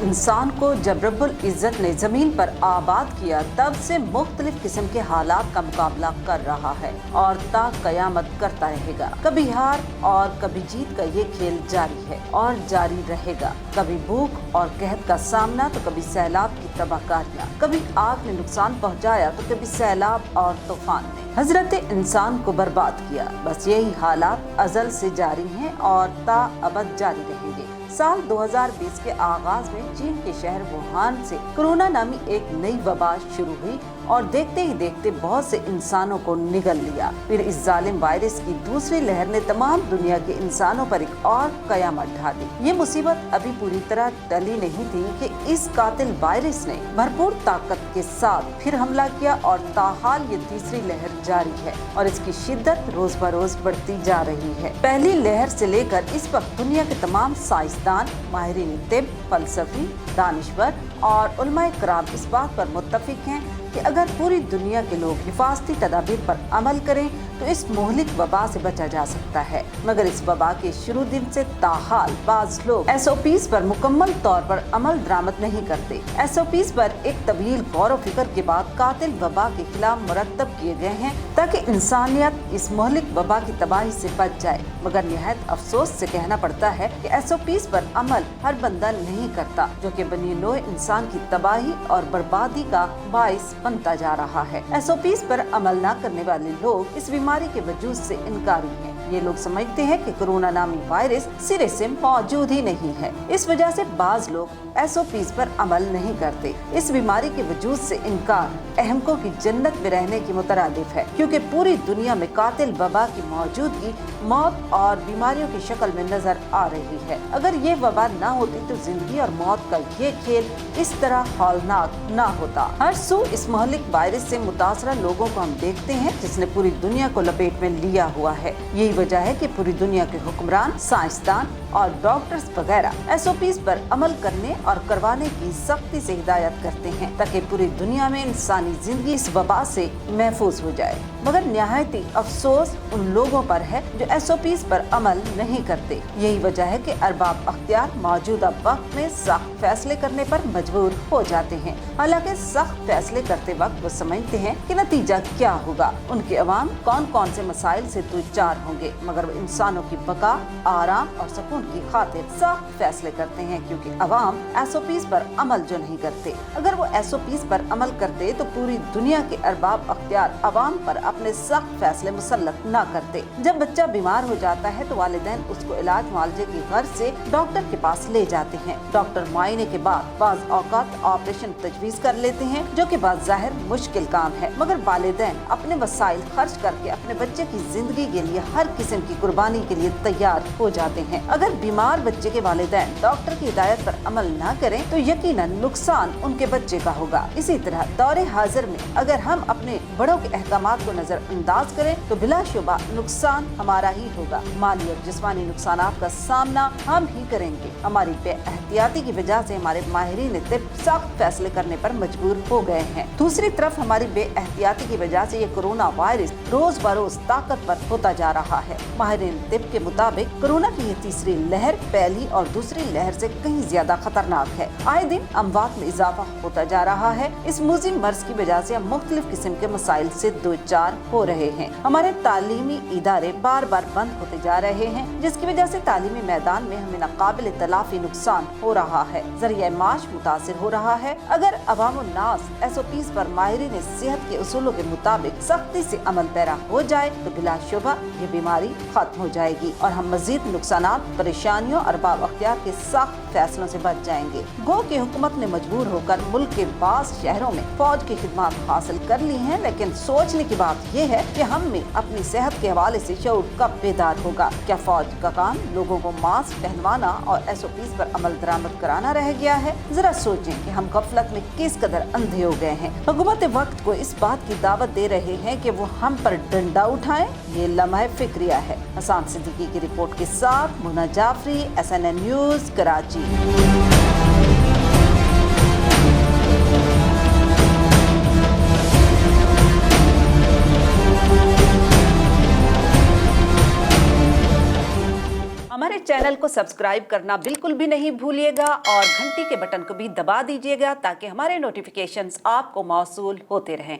इंसान को जब रब्बुल इज़्ज़त ने ज़मीन पर आबाद किया तब से मुख्तलिफ किस्म के हालात का मुकाबला कर रहा है और ता क़यामत करता रहेगा। कभी हार और कभी जीत का ये खेल जारी है और जारी रहेगा। कभी भूख और कहत का सामना तो कभी सैलाब की तबाहकारियाँ, कभी आग ने नुकसान पहुँचाया तो कभी सैलाब और तूफान ने हजरत इंसान को बर्बाद किया। बस यही हालात अज़ल से जारी हैं और ता अबद जारी रहेंगे। साल 2020 के आगाज में चीन के शहर वुहान से कोरोना नामी एक नई वबा शुरू हुई और देखते ही देखते बहुत से इंसानों को निगल लिया। फिर इस जालिम वायरस की दूसरी लहर ने तमाम दुनिया के इंसानों पर एक और कयामत ढा दी। ये मुसीबत अभी पूरी तरह टली नहीं थी कि इस कातिल वायरस ने भरपूर ताकत के साथ फिर हमला किया और ताहाल ये तीसरी लहर जारी है और इसकी शिद्दत रोज बरोज बढ़ती जा रही है। पहली लहर से लेकर इस वक्त दुनिया के तमाम साइंसदान, माहिरीन तिब, फलसफी, दानिश्वर और उलमाए कराम इस बात पर मुत्तफिक हैं कि अगर पूरी दुनिया के लोग हिफाजती तदाबीर पर अमल करें तो इस मोहलिक वबा से बचा जा सकता है। मगर इस वबा के शुरू दिन से ताहाल बाज लोग SOPs पर मुकम्मल तौर पर अमल दरामद नहीं करते। SOPs पर एक तवील गौर व फिक्र के बाद कातिल वबा के खिलाफ मुरतब किए गए हैं ताकि इंसानियत इस मोहलिक वबा की तबाही से बच जाए। मगर निहायत अफसोस से कहना पड़ता है कि SOPs पर अमल हर बंदा नहीं करता, जो कि बनी नौ इंसान की तबाही और बर्बादी का बाइस बनता जा रहा है। SOPs पर अमल न करने वाले लोग इस बीमारी के वजूद से इनकारी हैं। ये लोग समझते हैं कि कोरोना नामी वायरस सिरे से मौजूद ही नहीं है। इस वजह से बाज लोग SOPs पर अमल नहीं करते। इस बीमारी के वजूद से इनकार अहमकों की जन्नत में रहने की मुतरादिफ है, क्योंकि पूरी दुनिया में कातिल वबा की मौजूदगी मौत और बीमारियों की शक्ल में नजर आ रही है। अगर ये वबा न होती तो जिंदगी और मौत का ये खेल इस तरह हौलनाक न होता। हर सू इस मोहलिक वायरस से मुतासरा लोगों को हम देखते हैं, जिसने पूरी दुनिया को लपेट में लिया हुआ है। यही वजह है कि पूरी दुनिया के हुक्मरान, साइंसदान और डॉक्टर्स वगैरह SOPs पर अमल करने और करवाने की सख्ती से हिदायत करते हैं ताकि पूरी दुनिया में इंसानी जिंदगी इस वबा से महफूज हो जाए। मगर निहायत ही अफसोस उन लोगों पर है जो SOPs पर अमल नहीं करते। यही वजह है कि अरबाब अख्तियार मौजूदा वक्त में सख्त फैसले करने पर मजबूर हो जाते हैं। हालांकि सख्त फैसले करते वक्त वो समझते हैं कि नतीजा क्या होगा, उनके अवाम कौन कौन से मसाइल से दो-चार होंगे, मगर वो इंसानों की बका, आराम और सुकून की खातिर सख्त फैसले करते हैं, क्योंकि अवाम SOPs पर अमल जो नहीं करते। अगर वो SOPs पर अमल करते तो पूरी दुनिया के अरबाब अख्तियार अवाम पर अपने सख्त फैसले मुसल्लत न करते। जब बच्चा बीमार हो जाता है तो वालिदैन उसको इलाज मुआलजे की गर्ज से डॉक्टर के पास ले जाते हैं। डॉक्टर मुआयने के बाद बाज़ औक़ात ऑपरेशन तजवीज़ कर लेते हैं, जो कि बाज़ाहिर मुश्किल काम है, मगर वालिदैन अपने वसाइल खर्च करके अपने बच्चे की जिंदगी के लिए हर किस्म की कुर्बानी के लिए तैयार हो जाते हैं। अगर बीमार बच्चे के वालिदैन डॉक्टर की हिदायत पर अमल न करें तो यकीनन नुकसान उनके बच्चे का होगा। इसी तरह दौरे हाजिर में अगर हम अपने बड़ों के अहकामात को नजरअंदाज करें तो बिलाशुबा नुकसान हमारा ही होगा। माली और जिस्मानी नुकसानात का सामना हम ही करेंगे। हमारी बेएहतियाती की वजह से हमारे माहिरीन तिब सख्त फैसले करने पर मजबूर हो गए हैं। दूसरी तरफ हमारी बेएहतियाती की वजह से ये कोरोना वायरस रोज बरोज ताकतवर होता जा रहा है। माहिरीन तिब के मुताबिक कोरोना की ये तीसरी लहर पहली और दूसरी लहर से कहीं ज्यादा खतरनाक है। आए दिन अमवात में इजाफा होता जा रहा है। इस मुज़िम मर्ज की वजह से हम मुख्तलिफ किस्म के मसाइल से दो-चार हो रहे हैं। हमारे तालीमी इदारे बार बार बंद होते जा रहे हैं, जिसकी वजह से तालीमी मैदान में हमें नाकाबिल तलाफी नुकसान हो रहा है। ज़रिया माश मुतासिर हो रहा है। अगर अवाम नास SOPs पर माहिरीन सेहत के उसूलों के मुताबिक सख्ती से अमल पैरा हो जाए तो बिलाशुबा ये बीमारी खत्म हो जाएगी और हम मजीद नुकसानात, परेशानियों और अरबाब अख्तियार के सख्त फैसलों से बच जाएंगे। गो की हुकूमत ने मजबूर होकर मुल्क के बाज़ शहरों में फौज की खिदमत हासिल कर ली हैं, लेकिन सोचने की बात यह है कि हम में अपनी सेहत के हवाले से शऊर कब बेदार होगा। क्या फौज का काम लोगों को मास्क पहनवाना और SOPs पर अमल दरामद कराना रह गया है? जरा सोचें कि हम गफलत में किस कदर अंधे हो गए हैं। हुकूमत वक्त को इस बात की दावत दे रहे हैं कि वो हम पर डंडा उठाएं। ये लम्हा फिक्रिया है। हसन सिद्दीकी की रिपोर्ट के साथ मुना जाफरी, SNN न्यूज़, कराची। हमारे हमारे चैनल को सब्सक्राइब करना बिल्कुल भी नहीं भूलिएगा और घंटी के बटन को भी दबा दीजिएगा ताकि हमारे नोटिफिकेशंस आपको मौसूल होते रहें।